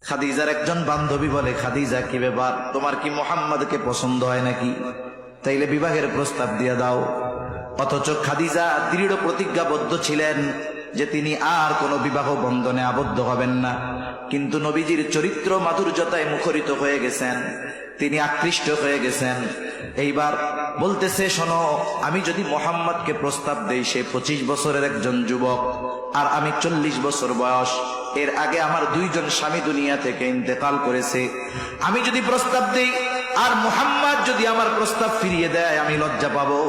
খাদিজার একজন বান্ধবী বলে, খাদিজা কি ব্যাপার, তোমার কি মুহাম্মদকে পছন্দ হয় নাকি? তাইলে বিবাহের প্রস্তাব দিয়ে দাও। অথচ খাদিজা দৃঢ় প্রতিজ্ঞাবদ্ধ ছিলেন যে তিনি আর কোনো বিবাহ বন্ধনে আবদ্ধ হবেন না। কিন্তু নবীজির চরিত্র মাধুর্যতায় মুখরিত হয়ে গেছেন, তিনি আকৃষ্ট হয়ে গেছেন। এইবার বলতেছে, শোনো, আমি যদি মুহাম্মদকে প্রস্তাব দেই, সে 25 বছরের একজন যুবক আর আমি 40 বছর বয়স। এর আগে আমার 2 জন স্বামী দুনিয়া থেকে ইন্তেকাল করেছে। আমি যদি প্রস্তাব দেই আর মুহাম্মদ যদি আমার প্রস্তাব ফিরিয়ে দেয়, আমি লজ্জা পাবো।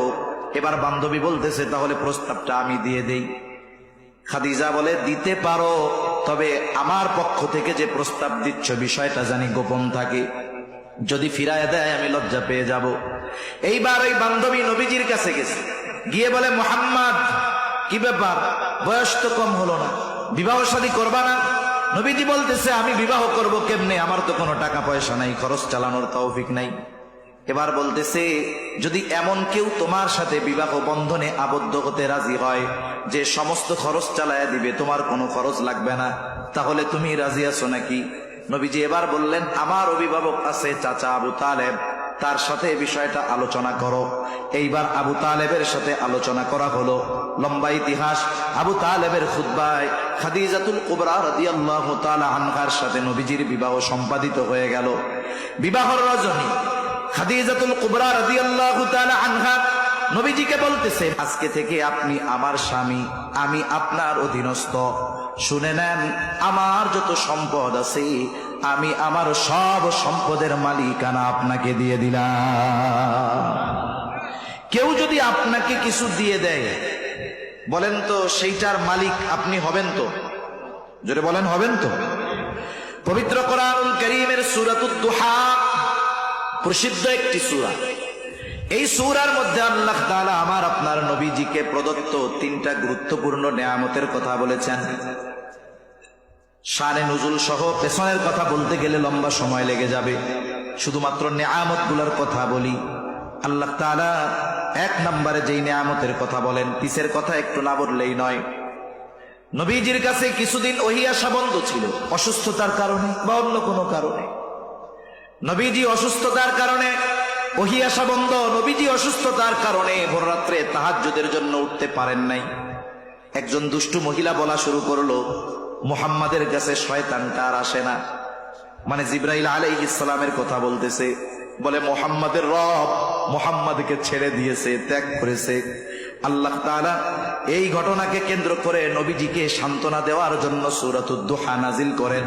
এবার বান্ধবী বলতেছে, তাহলে প্রস্তাবটা আমি দিয়ে দেই। খাদিজা বলে, দিতে পারো, তবে আমার পক্ষ থেকে যে প্রস্তাব দিচ্ছ বিষয়টা জানি গোপন থাকে, যদি ফিরায় দেয় আমি লজ্জা পেয়ে যাব। এইবার ওই বান্ধবী নবীজির কাছে গেছে, গিয়ে বলে, মুহাম্মদ কি ব্যাপার, বয়স তো কম হলো না, বিবাহ শাদী করবা না? নবীজি বলতেছে, আমি বিবাহ করব কেমনে, আমার তো কোনো টাকা পয়সা নাই, খরচ চালানোর তৌফিক নাই। এবার বলতেছে, যদি এমন কেউ তোমার সাথে বিবাহ বন্ধনে আবদ্ধ হতে রাজি হয় যে সমস্ত খরচ চালায়া দিবে, তোমার কোনো খরচ লাগবে না, তাহলে তুমি রাজি আছো নাকি? নবীজি এবার বললেন, আমার অভিভাবক আছে চাচা আবু তালেব, তার সাথে এই বিষয়টা আলোচনা করো। এইবার আবু তালেবের সাথে আলোচনা করা হলো। লম্বা ইতিহাস। আবু তালেবের খুতবায় খাদিজাতুল কুবরা রাদিয়াল্লাহু তাআলা আনহার সাথে নবীজির বিবাহ সম্পাদিত হয়ে গেল। বিবাহর রজনী খাদিজাতুল কুবরা রাদিয়াল্লাহু তাআলা আনহা নবীজিকে বলতেছে, আজকে থেকে আপনি আমার স্বামী, আমি আপনার অধীনস্থ। শুনে নেন, আমার যত সম্পদ আছে আমি আমার সব সম্পদের মালিকানা আপনাকে দিয়ে দিলাম। কেউ যদি আপনাকে কিছু দিয়ে দেয়, বলেন তো সেইটার মালিক আপনি হবেন তো? জোরে বলেন, হবেন তো? পবিত্র কোরআনুল কারীমের সূরাতুদ দুহা প্রসিদ্ধ একটি সূরা। এই সূরার মধ্যে আল্লাহ তাআলা আমার আপনার নবীজিকে প্রদত্ত 3টা গুরুত্বপূর্ণ নেয়ামতের কথা বলেছেন। শানে নুজুল সহ পেছনের কথা বলতে গেলে লম্বা সময় লেগে যাবে, শুধুমাত্র নেয়ামতগুলোর কথা বলি। আল্লাহ তাআলা 1 নম্বরে যেই নেয়ামতের কথা বলেন, পিছের কথা একটু না বললেই নয়। নবীজির কাছে কিছুদিন ওহী আসা বন্ধ ছিল, অসুস্থতার কারণে বা অন্য কোনো কারণে। নবীজি অসুস্থতার কারণে ওহী আসা বন্ধ। নবীজি অসুস্থতার কারণে ভোর রাত্রে তাহাজ্জুদের জন্য উঠতে পারেন নাই। একজন দুষ্টু মহিলা বলা শুরু করলো, মুহাম্মাদের কাছে শয়তানটা আর আসে না। মানে জিবরাইল আলাইহিস সালামের কথা বলতেছে, বলে মুহাম্মাদের রব মুহাম্মাদকে ছেড়ে দিয়েছে, ত্যাগ করেছে। আল্লাহ তাআলা এই ঘটনাকে কেন্দ্র করে নবীজিকে সান্ত্বনা দেওয়ার জন্য সূরাতুদ দুহা নাজিল করেন।